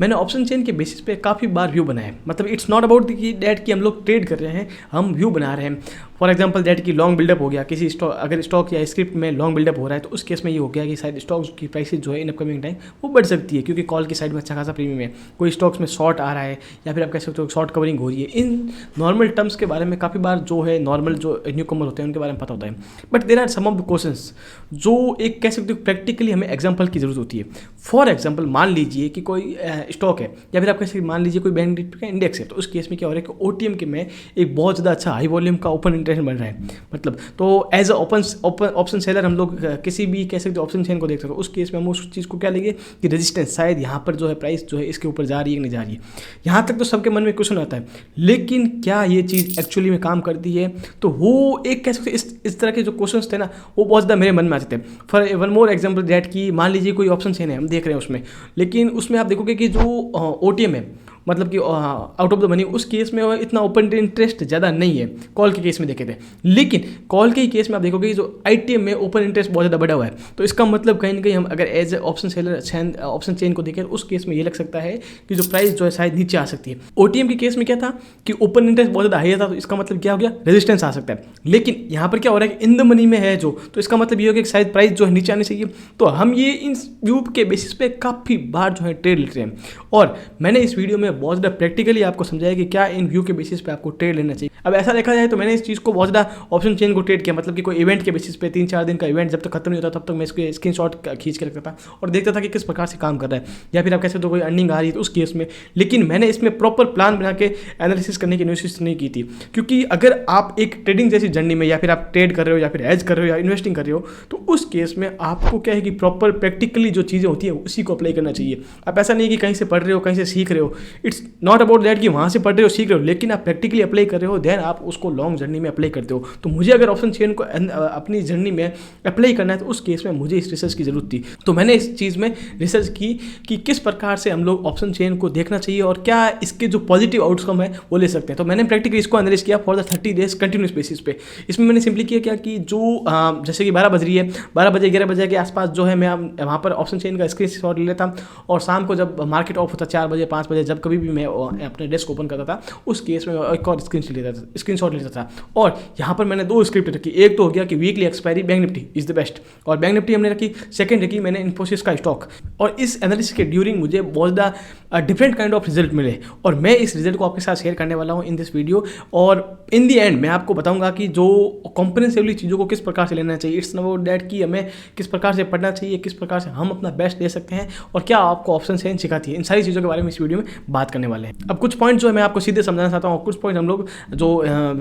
मैंने option chain के basis पे काफ़ी बार व्यू बनाए। मतलब इट्स नॉट अबाउट कि डैट कि हम लोग ट्रेड कर रहे हैं, हम व्यू बना रहे हैं। फॉर एग्जांपल दैट कि लॉन्ग बिल्डअप हो गया किसी स्टॉक, अगर स्टॉक या स्क्रिप्ट में लॉन्ग बिल्डअप हो रहा है तो उस केस में ये हो गया कि शायद स्टॉक्स की प्राइसेज जो है इन अपकमिंग टाइम वो बढ़ सकती है, क्योंकि कॉल की साइड में अच्छा खासा प्रीमियम है। कोई स्टॉक्स में शॉर्ट आ रहा है या फिर आप कह सकते हो शॉर्ट कवरिंग हो रही है। इन नॉर्मल टर्म्स के बारे में काफ़ी बार जो है नॉर्मल जो न्यू कमर होते हैं उनके बारे में पता होता है। But there are some of the questions जो एक कह सकते हो प्रैक्टिकली हमें एग्जाम्पल की जरूरत होती है। फॉर एग्जाम्पल मान लीजिए कि कोई स्टॉक है या फिर आप कैसे मान लीजिए कोई बैंक निफ्टी का इंडेक्स है, तो उस केस में क्या हो रहा है कि ओटीएम के में एक बहुत ज़्यादा अच्छा हाई वॉल्यूम का ओपन इंटरेस्ट बन रहा है। मतलब तो एज अ ऑप्शन सेलर हम लोग किसी भी कह सकते ऑप्शन चेन को देख सकते हो, उस केस में हम उस चीज़ को क्या लेंगे कि रेजिस्टेंस शायद यहाँ पर जो है प्राइस जो है इसके ऊपर जा रही है कि नहीं जा रही है। यहाँ तक तो सबके मन में क्वेश्चन आता है, लेकिन क्या ये चीज़ एक्चुअली में काम करती है? तो वो एक कह सकते इस तरह के जो क्वेश्चन थे ना वो बहुत ज़्यादा मेरे मन में आते थे। For one more example that कि मान लीजिए कोई ऑप्शन चेन है हम देख रहे हैं उसमें, लेकिन उसमें आप देखोगे कि जो ओटीएम है मतलब कि आउट ऑफ द मनी उस केस में इतना ओपन इंटरेस्ट ज़्यादा नहीं है, कॉल के केस में देखे थे। लेकिन कॉल के केस में आप देखोगे कि जो आईटीएम में ओपन इंटरेस्ट बहुत ज़्यादा बढ़ा हुआ है। तो इसका मतलब कहीं ना कहीं हम अगर as a option seller option chain को देखें उस केस में ये लग सकता है कि जो प्राइस जो है शायद नीचे आ सकती है। ओटीएम के केस में क्या था कि ओपन इंटरेस्ट बहुत ज़्यादा हाई था, तो इसका मतलब क्या हो गया रेजिस्टेंस आ सकता है। लेकिन यहाँ पर क्या हो रहा है कि इन द मनी में है जो, तो इसका मतलब ये हो गया कि शायद प्राइस जो है नीचे आनी चाहिए। तो हम ये इन व्यू के बेसिस पे काफ़ी बार जो है ट्रेड लेते हैं, और मैंने इस वीडियो में बहुत ज़्यादा प्रैक्टिकली आपको समझाया कि क्या इन व्यू के बेसिस पे आपको ट्रेड लेना चाहिए। अब ऐसा देखा जाए तो मैंने इस चीज़ को बहुत ज़्यादा ऑप्शन चेन को ट्रेड किया, मतलब कि कोई इवेंट के बेसिस पे 3-4 दिन का इवेंट जब तक खत्म नहीं होता तब तक मैं इसके स्क्रीनशॉट खींच के रखता था और देखता था कि किस प्रकार से काम कर रहा है, या फिर आप कैसे तो कोई अर्निंग आ रही है तो उस केस में। लेकिन मैंने इसमें प्रॉपर प्लान बना के एनालिसिस करने की कोशिश नहीं की थी, क्योंकि अगर आप एक ट्रेडिंग जैसी जर्नी में या फिर आप ट्रेड कर रहे हो या फिर एज कर रहे हो या इन्वेस्टिंग कर रहे हो, तो उस केस में आपको क्या है कि प्रॉपर प्रैक्टिकली जो चीज़ें होती है उसी को अप्लाई करना चाहिए। आप ऐसा नहीं कि कहीं से पढ़ रहे हो कहीं से सीख रहे हो, इट्स नॉट अबाउट दैट कि वहाँ से पढ़ रहे हो सीख रहे हो, लेकिन आप प्रैक्टिकली अप्लाई कर रहे हो देन आप उसको लॉन्ग जर्नी में अप्लाई करते हो। तो मुझे अगर ऑप्शन चेन को अपनी जर्नी में अप्लाई करना है तो उस केस में मुझे इस रिसर्च की जरूरत थी। तो मैंने इस चीज़ में रिसर्च की कि किस प्रकार से हम लोग ऑप्शन चेन को देखना चाहिए और क्या इसके जो पॉजिटिव आउटकम है वो ले सकते हैं। तो मैंने प्रैक्टिकली इसको एनालाइज किया for the 30 days continuous basis पे। इसमें मैंने सिंपली किया क्या कि जो जैसे कि 12 बज रही है, 12 बजे 11 बजे के आसपास जो है मैं वहाँ पर ऑप्शन चेन का स्क्रीनशॉट ले लेता, और शाम को जब मार्केट ऑफ होता 4 बजे 5 बजे जब कभी भी मैं अपने डेस्क ओपन करता था उस केस में एक और स्क्रीनशॉट लेता था। और यहाँ पर मैंने 2 स्क्रिप्ट रखी, एक तो हो गया कि weekly expiry bank Nifty is the best, और बैंक निफ्टी हमने रखी। सेकंड रखी मैंने इन्फोसिस का स्टॉक। और इस एनालिसिस के ड्यूरिंग मुझे बहुत ज़्यादा डिफरेंट काइंड ऑफ रिजल्ट मिले, और मैं इस रिजल्ट को आपके साथ शेयर करने वाला हूँ इन दिस वीडियो। और इन दी एंड मैं आपको बताऊंगा कि जो कॉम्प्रिहेंसिवली चीज़ों को किस प्रकार से लेना चाहिए। इट्स अबाउट दैट कि हमें किस प्रकार से पढ़ना चाहिए, किस प्रकार से हम अपना बेस्ट दे सकते हैं, और क्या आपको ऑप्शन चेन सिखाती है। इन सारी चीज़ों के बारे में इस वीडियो में बात करने वाले हैं। अब कुछ पॉइंट जो है मैं आपको सीधे समझाना चाहता हूँ, कुछ पॉइंट हम लोग जो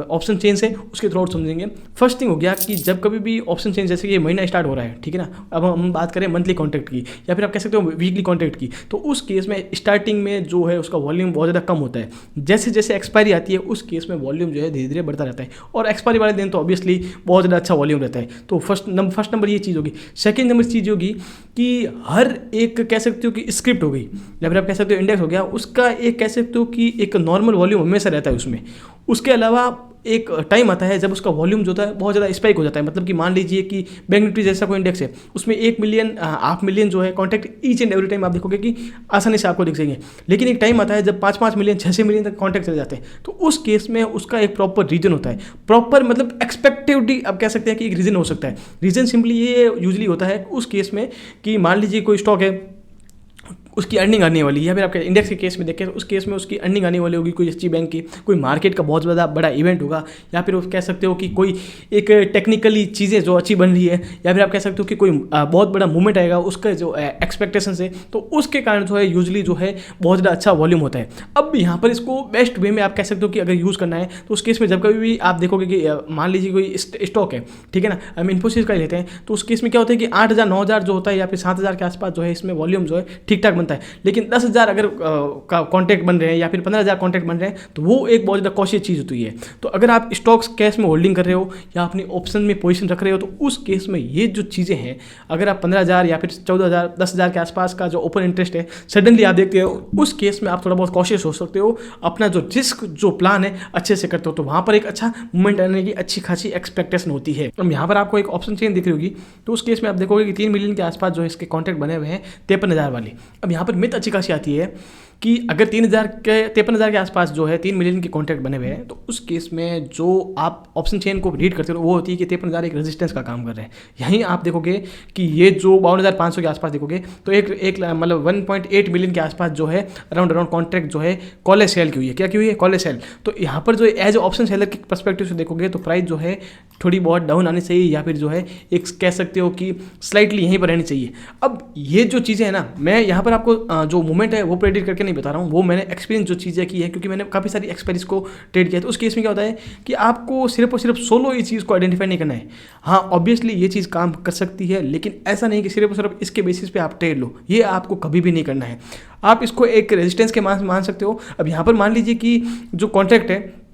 ऑप्शन चेन से उसके थ्रू समझेंगे। फर्स्ट थिंग हो गया कि जब कभी भी ऑप्शन चेन जैसे कि ये महीना स्टार्ट हो रहा है, ठीक है ना, अब हम बात करें मंथली कॉन्ट्रैक्ट की या फिर आप कह सकते हो वीकली कॉन्ट्रैक्ट की, तो उस केस में स्टार्टिंग में जो है उसका वॉल्यूम बहुत ज़्यादा कम होता है। जैसे जैसे एक्सपायरी आती है उस केस में वॉल्यूम जो है धीरे धीरे बढ़ता रहता है, और एक्सपायरी वाले दिन तो ऑब्वियसली बहुत ज़्यादा अच्छा वॉल्यूम रहता है। तो फर्स्ट नंबर ये चीज़ होगी। सेकेंड नंबर चीज़ होगी कि हर एक कह सकते हो कि स्क्रिप्ट हो गई या फिर आप कह सकते हो इंडेक्स हो गया, उसका एक कह सकते हो कि एक नॉर्मल वॉल्यूम हमेशा रहता है उसमें। उसके अलावा एक टाइम आता है जब उसका वॉल्यूम जो होता है बहुत ज़्यादा स्पाइक हो जाता है। मतलब कि मान लीजिए कि बैंक निफ्टी जैसा कोई इंडेक्स है, उसमें 1 मिलियन 5 मिलियन जो है contact each and every time आप देखोगे कि आसानी से आपको दिख जाएंगे। लेकिन एक टाइम आता है जब 5-5 मिलियन 6 मिलियन तक कॉन्टैक्ट चले जाते हैं, तो उस केस में उसका एक प्रॉपर रीजन होता है। प्रॉपर मतलब एक्सपेक्टेविटी आप कह सकते हैं कि एक रीजन हो सकता है। रीजन सिंपली ये यूजली होता है उस केस में कि मान लीजिए कोई स्टॉक है, उसकी अर्निंग आने वाली है, या फिर आपके इंडेक्स के केस में देखें तो उस केस में उसकी अर्निंग आने वाली होगी, कोई एसजी बैंक की, कोई मार्केट का बहुत ज़्यादा बड़ा इवेंट होगा, या फिर कह सकते हो कि कोई एक टेक्निकली चीज़ें जो अच्छी बन रही है, या फिर आप कह सकते हो कि कोई बहुत बड़ा मूवमेंट आएगा उसका जो एक्सपेक्टेशन है, तो उसके कारण जो है यूजली जो है बहुत ज़्यादा अच्छा वॉल्यूम होता है। अब यहाँ पर इसको बेस्ट वे में आप कह सकते हो कि अगर यूज़ करना है तो उस केस में जब कभी भी आप देखोगे कि मान लीजिए कोई स्टॉक है, ठीक है ना, हम इन्फोसिस का ही लेते हैं, तो उस केस में क्या होता है कि 8,000 9,000 जो होता है या फिर 7,000 के आसपास जो है इसमें वॉल्यूम जो है ठीक ठाक बनता है। लेकिन 10,000 अगर कॉन्टैक्ट बन रहे हैं या फिर 15,000 कॉन्टैक्ट बन रहे हैं तो वो एक बहुत ज़्यादा कॉशियस चीज़ होती है। तो अगर आप स्टॉक्स कैश में होल्डिंग कर रहे हो या अपने ऑप्शन में पोजीशन रख रहे हो, तो उस केस में ये जो चीज़ें हैं, अगर आप 15,000 या फिर 14,000 10,000 के आसपास का जो ओपन इंटरेस्ट है सडनली आप देखते हो, उस केस में आप थोड़ा बहुत कॉशियस हो सकते हो, अपना जो रिस्क जो प्लान है अच्छे से करते हो, तो वहाँ पर एक अच्छा मूवमेंट आने की अच्छी खासी एक्सपेक्टेशन होती है। अब यहाँ पर आपको एक ऑप्शन चेन दिख रही होगी, तो उस केस में आप देखोगे कि 3 मिलियन के आसपास जो है इसके कॉन्टैक्ट बने हुए हैं 53,000 वाले। अब यहाँ पर मिथ अच्छी खासी आती है कि अगर 53,000 के आसपास जो है 3 मिलियन के कॉन्ट्रैक्ट बने हुए हैं, तो उस केस में जो आप ऑप्शन चेन को रीड करते हो वो होती है कि 53,000 एक रेजिस्टेंस का काम कर रहे हैं। यहीं आप देखोगे कि ये जो 52,500 के आसपास देखोगे तो एक मतलब 1.8 मिलियन के आसपास जो है अराउंड कॉन्ट्रैक्ट जो है कॉलेज सेल की हुई है। क्या की हुई है? College sell. तो यहाँ पर जो एज ऑप्शन सेलर के पर्सपेक्टिव से देखोगे तो प्राइस जो है थोड़ी बहुत डाउन आनी चाहिए, या फिर जो है एक कह सकते हो कि स्लाइटली यहीं पर रहनी चाहिए। अब ये जो चीज़ें हैं ना, मैं यहाँ पर आपको जो मूवमेंट है वो प्रेडिक्ट करके नहीं बता रहा हूँ, वो मैंने एक्सपीरियंस जो चीज़ें की है, क्योंकि मैंने काफ़ी सारी एक्सपीरियंस को ट्रेड किया। तो उस केस में क्या होता है कि आपको सिर्फ और सिर्फ सोलो ये चीज़ को आइडेंटिफाई नहीं करना है। हाँ, ऑब्वियसली ये चीज़ काम कर सकती है, लेकिन ऐसा नहीं कि सिर्फ और सिर्फ इसके बेसिस पे आप ट्रेड लो, ये आपको कभी भी नहीं करना है। आप इसको एक रेजिस्टेंस के मान सकते हो। अब यहाँ पर मान लीजिए कि जो कॉन्ट्रैक्ट है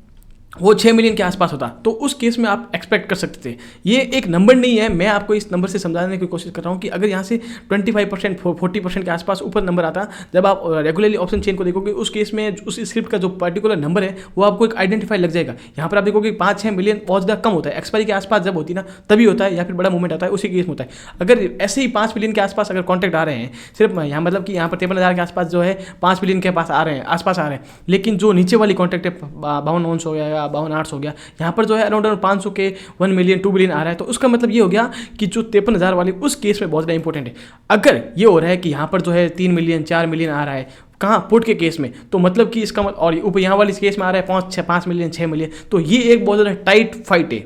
वो 6 मिलियन के आसपास होता, तो उस केस में आप एक्सपेक्ट कर सकते थे। ये एक नंबर नहीं है, मैं आपको इस नंबर से समझाने की कोशिश कर रहा हूँ कि अगर यहाँ से 25% 40% के आसपास ऊपर नंबर आता, जब आप रेगुलरली ऑप्शन चेन को देखोगे उस केस में उस स्क्रिप्ट का जो पर्टिकुलर नंबर है वो आपको एक आइडेंटिफाई लग जाएगा। यहाँ पर आप देखोगे 5-6 मिलियन बहुत ज़्यादा कम होता है, एक्सपायरी के आसपास जब होती ना तभी होता है, या फिर बड़ा मूवमेंट आता है उसी केस में होता है। अगर ऐसे ही 5 मिलियन के आसपास अगर कॉन्ट्रैक्ट आ रहे हैं, सिर्फ यहाँ मतलब कि यहाँ पर 53,000 के आसपास जो है 5 मिलियन के पास आ रहे हैं, आसपास आ रहे हैं, लेकिन जो नीचे वाली कॉन्ट्रैक्ट है 52,900 हो गया या 52,800 हो गया, यहाँ पर जो है अराउंड 500 के 1 मिलियन 2 मिलियन आ रहा है, तो उसका मतलब ये हो गया कि जो 53,000 वाली उस केस में बहुत ज़्यादा इंपॉर्टेंट है। अगर ये हो रहा है कि यहाँ पर जो है 3 मिलियन 4 मिलियन आ रहा है, कहाँ? पुट के केस में, तो मतलब कि इसका और ऊपर यहाँ वाली केस में आ रहा है 5 मिलियन 6 मिलियन, तो ये एक बहुत ज़्यादा टाइट फाइट है।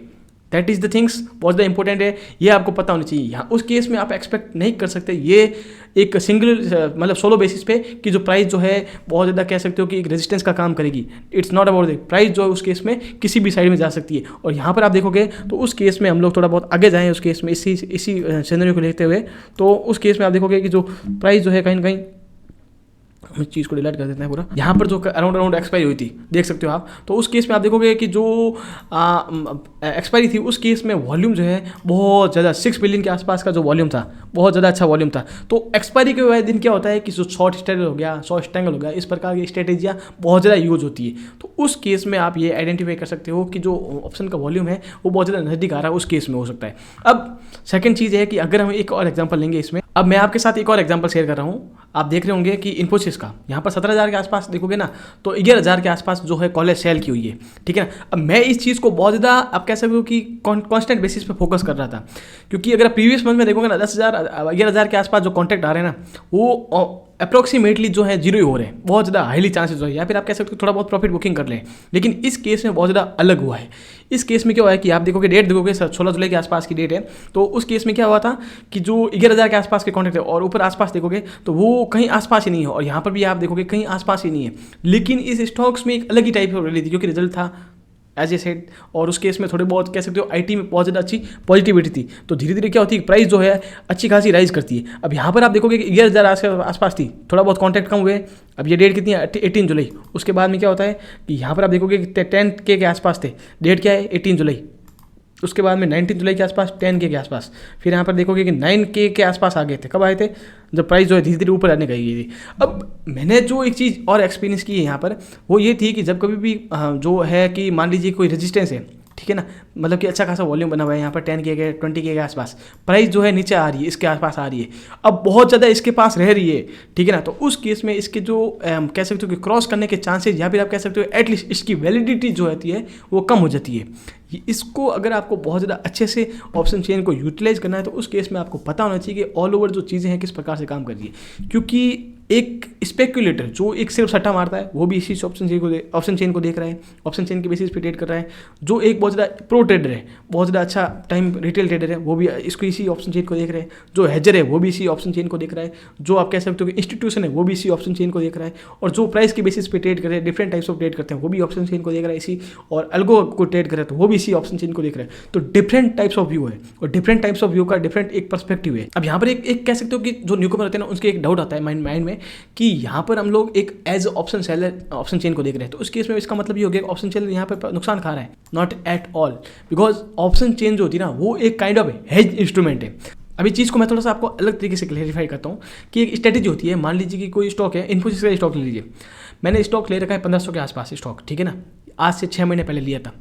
दैट इज़ द थिंग्स बहुत ज़्यादा इंपॉर्टेंट है, ये आपको पता होना चाहिए। यहाँ उस केस में आप एक्सपेक्ट नहीं कर सकते ये एक सिंगल मतलब सोलो बेसिस पे कि जो प्राइस जो है बहुत ज़्यादा कह सकते हो कि एक रेजिस्टेंस का काम करेगी। It's not about the price, जो है उस केस में किसी भी साइड में जा सकती है। और यहाँ पर आप देखोगे तो उस केस में हम लोग थोड़ा बहुत आगे जाएँ उस केस में, इसी सिनेरियो को लेते हुए, तो उस केस में आप देखोगे कि जो प्राइस जो है कहीं ना कहीं, हम इस चीज़ को डिलीट कर देते हैं पूरा। यहाँ पर जो अराउंड एक्सपायरी हुई थी देख सकते हो आप, तो उस केस में आप देखोगे कि जो एक्सपायरी थी उस केस में वॉल्यूम जो है बहुत ज़्यादा 6 मिलियन के आसपास का जो वॉल्यूम था, बहुत ज़्यादा अच्छा वॉल्यूम था। तो एक्सपायरी के बाद दिन क्या होता है कि जो शॉर्ट स्ट्रैगल हो गया, शॉर्ट स्ट्रैगल हो गया, इस प्रकार की स्ट्रेटेजियाँ बहुत ज़्यादा यूज होती है। तो उस केस में आप ये आइडेंटिफाई कर सकते हो कि जो ऑप्शन का वॉल्यूम है वो बहुत ज़्यादा नज़दीक आ रहा है, उस केस में हो सकता है। अब सेकंड चीज़ है कि अगर हम एक और एग्जांपल लेंगे इसमें, अब मैं आपके साथ एक और एग्जांपल शेयर कर रहा हूँ। आप देख रहे होंगे कि इन्फोसिस का यहाँ पर 17,000 के आसपास देखोगे ना, तो 11,000 के आसपास जो है कॉलेज सेल की हुई है, ठीक है ना। अब मैं इस चीज़ को बहुत ज़्यादा आप कह सकते हो कि कॉन्स्टेंट बेसिस पे फोकस कर रहा था, क्योंकि अगर प्रीवियस मंथ में देखोगे ना 10,000 11,000 के आसपास जो कॉन्ट्रैक्ट आ रहे हैं ना, वो अप्रोक्सीमेटली जो है जीरो ही हो रहे हैं, बहुत ज़्यादा हाईली चांसेस हो, या फिर आप कह सकते हो थोड़ा बहुत प्रॉफिट बुकिंग कर लें। लेकिन इस केस में बहुत ज़्यादा अलग हुआ है। इस केस में क्या हुआ है कि आप देखोगे डेट देखोगे 16 जुलाई के आसपास की डेट है, तो उस केस में क्या हुआ था कि जो 11,000 के आसपास के कॉन्ट्रैक्ट है और ऊपर आसपास देखोगे तो वो कहीं आसपास ही नहीं है, और यहाँ पर भी आप देखोगे कहीं आसपास ही नहीं है। लेकिन इस स्टॉक्स में एक अलग ही टाइप की रैली थी, क्योंकि रिजल्ट था एज ए सेड, और उस केस में थोड़े बहुत कह सकते हो आईटी में बहुत ज़्यादा अच्छी पॉजिटिविटी थी। तो धीरे धीरे क्या होती है, प्राइस जो है अच्छी खासी राइज करती है। अब यहाँ पर आप देखोगे कि 11,000 आसपास थी, थोड़ा बहुत कॉन्ट्रैक्ट कम हुए। अब ये डेट कितनी है? 18 जुलाई। उसके बाद में क्या होता है कि यहाँ पर आप देखोगे कि 10K के आसपास थे, डेट क्या है? 18 जुलाई। उसके बाद में 19 जुलाई के आसपास 10K के आसपास, फिर यहाँ पर देखोगे कि 9K के आसपास आ गए थे। कब आए थे? जब प्राइस जो है धीरे धीरे ऊपर आने गई थी। अब मैंने जो एक चीज़ और एक्सपीरियंस की है यहाँ पर, वो ये थी कि जब कभी भी जो है कि मान लीजिए कोई रेजिस्टेंस है, ठीक है ना, मतलब कि अच्छा खासा वॉल्यूम बना हुआ है यहाँ पर 10K के 20K के आसपास, प्राइस जो है नीचे आ रही है, इसके आसपास आ रही है, अब बहुत ज़्यादा इसके पास रह रही है, ठीक है ना, तो उस केस में इसके जो कह सकते हो कि क्रॉस करने के चांसेस, या फिर आप कह सकते हो एटलीस्ट इसकी वैलिडिटी जो होती है वो कम हो जाती है। इसको अगर आपको बहुत ज़्यादा अच्छे से ऑप्शन चेन को यूटिलाइज करना है, तो उस केस में आपको पता होना चाहिए कि ऑल ओवर जो चीज़ें हैं किस प्रकार से काम कर रही है। क्योंकि एक स्पेक्यूलेटर जो एक सिर्फ सट्टा मारता है, वो भी इसी ऑप्शन चेन को देख रहा है, ऑप्शन चेन के बेसिस पे ट्रेड कर रहा है। जो एक बहुत ज़्यादा प्रो ट्रेडर है, बहुत ज़्यादा अच्छा टाइम रिटेल ट्रेडर है, वो भी इसको इसी ऑप्शन चेन को देख रहे हैं। जो हेजर है वो भी इसी ऑप्शन चेन को देख रहा है। जो आप कह सकते हो कि इंस्टीट्यूशन है वो भी इसी ऑप्शन चेन को देख रहा है। और जो प्राइस के बेसिस पे ट्रेड कर रहे हैं, डिफरेंट टाइप्स ऑफ ट्रेड करते हैं, वो भी ऑप्शन चेन को देख रहा है इसी। और अल्गो को ट्रेड कर रहे हैं तो वो भी इसी ऑप्शन चेन को देख रहे हैं। तो डिफरेंट टाइप्स ऑफ व्यू है, और डिफरेंट टाइप्स ऑफ व्यू का डिफरेंट एक पर्सपेक्टिव है। अब यहाँ पर एक कह सकते हो कि जो न्यूकमर होते हैं ना, उसके एक डाउट आता है माइंड में कि यहाँ पर हम लोग एक as option seller option chain को देख रहे हैं, तो उस केस में इसका मतलब ये हो गया ऑप्शन सेलर यहाँ पर नुकसान खा रहा है। Not at all, because option chain जो होती है ना, वो एक काइंड ऑफ हेज इंस्ट्रूमेंट है। अभी चीज़ को मैं थोड़ा सा आपको अलग तरीके से क्लैरिफाई करता हूँ कि एक स्ट्रेटेजी होती है। मान लीजिए कि कोई स्टॉक है, इन्फोसिस का स्टॉक ले लीजिए, मैंने स्टॉक ले रखा है 1500 के आसपास स्टॉक, ठीक है ना। आज से 6 महीने पहले लिया था।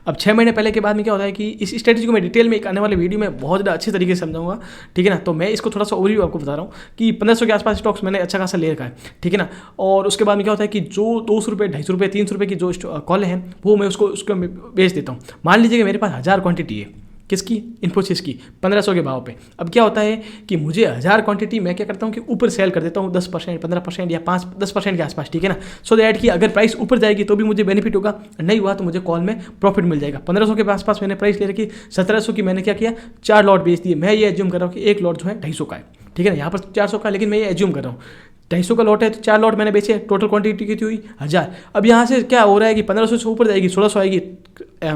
अब 6 महीने पहले के बाद में क्या होता है कि इस स्ट्रेटजी को मैं डिटेल में एक आने वाले वीडियो में बहुत ज़्यादा अच्छे तरीके से समझाऊंगा, ठीक है ना। तो मैं इसको थोड़ा सा ओवरव्यू आपको बता रहा हूँ कि 1500 के आसपास स्टॉक्स मैंने अच्छा खासा ले रखा है, ठीक है ना। और उसके बाद में क्या होता है कि जो 200 रुपये, 250 रुपये, 300 रुपये की जो कॉल हैं वो मैं उसको बेच देता हूँ। मान लीजिए कि मेरे पास 1000 क्वांटिटी है, किसकी, इन्फोसिस की, 1500 के भाव पे। अब क्या होता है कि मुझे 1000 क्वांटिटी मैं क्या करता हूँ कि ऊपर सेल कर देता हूँ 10%, 15% या 5-10% के आसपास, ठीक है ना। सो दैट कि अगर प्राइस ऊपर जाएगी तो भी मुझे बेनिफिट होगा, नहीं हुआ तो मुझे कॉल में प्रॉफिट मिल जाएगा। 1500 के आसपास मैंने प्राइस ले रखी, 1700 की मैंने क्या किया, 4 लॉट बेच दिए। मैं ये एज्यूम कर रहा हूँ कि एक लॉट जो है 250 का है, ठीक है ना। यहाँ पर 400 का, लेकिन मैं ये एज्यूम कर रहा हूँ 250 का लॉट है तो 4 लॉट मैंने बेचे, टोटल क्वांटिटी कितनी हुई 1000। अब यहाँ से क्या हो रहा है कि 1500 से ऊपर जाएगी, 1600 आएगी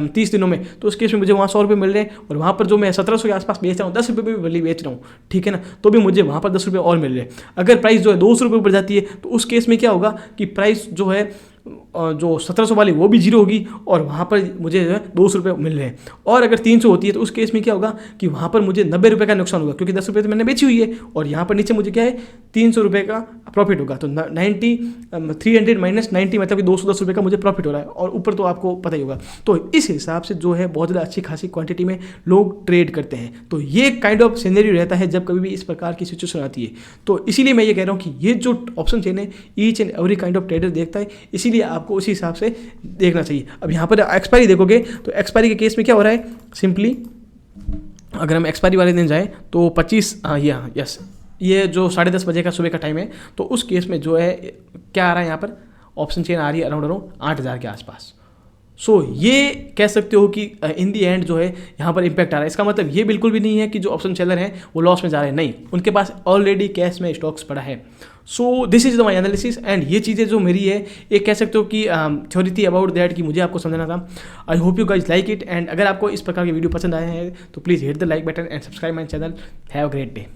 30 दिनों में, तो उस केस में मुझे वहाँ 100 रुपये मिल रहे हैं, और वहाँ पर जो मैं 1700 के आसपास बेच रहा हूँ 10 रुपये भी भले बेच रहा हूँ, ठीक है ना, तो भी मुझे वहाँ पर 10 रुपये और मिल रहे हैं। अगर प्राइस जो है 200 रुपये ऊपर जाती है तो उस केस में क्या होगा कि प्राइस जो है जो 1700 वाली वो भी जीरो होगी, और वहाँ पर मुझे जो है 200 रुपये मिल रहे हैं। और अगर 300 होती है तो उस केस में क्या होगा कि वहाँ पर मुझे 90 रुपये का नुकसान होगा, क्योंकि 10 रुपये तो मैंने बेची हुई है, और यहाँ पर नीचे मुझे क्या है 300 रुपये का प्रॉफिट होगा। तो 300 माइनस 90 मतलब कि 210 रुपये का मुझे प्रॉफिट हो रहा है, और ऊपर तो आपको पता ही होगा। तो इस हिसाब से जो है बहुत ज़्यादा अच्छी खासी क्वांटिटी में लोग ट्रेड करते हैं। तो ये काइंड ऑफ सिनेरियो रहता है जब कभी भी इस प्रकार की सिचुएशन आती है। तो इसीलिए मैं ये कह रहा हूँ कि ये जो ऑप्शन चेन है each and every kind of trader देखता है, इसीलिए आपको उसी हिसाब से देखना चाहिए। अब यहाँ पर एक्सपायरी देखोगे तो एक्सपायरी के केस में क्या हो रहा है, सिंपली अगर हम एक्सपायरी वाले दिन जाएँ तो 25 यस ये जो 10:30 बजे का सुबह का टाइम है, तो उस केस में जो है क्या आ रहा है, यहाँ पर ऑप्शन चेन आ रही है अराउंड 8000 के आसपास। सो ये कह सकते हो कि इन दी एंड जो है यहाँ पर इम्पैक्ट आ रहा है। इसका मतलब ये बिल्कुल भी नहीं है कि जो ऑप्शन सेलर हैं वो लॉस में जा रहे हैं, नहीं, उनके पास ऑलरेडी कैश में स्टॉक्स पड़ा है। So this is my analysis, and ये चीज़ें जो मेरी है एक कह सकते हो कि थ्योरी थी अबाउट दैट कि मुझे आपको समझना था। I hope you guys like it, and अगर आपको इस प्रकार की वीडियो पसंद आए हैं तो please hit the like button and subscribe my channel. Have a great day.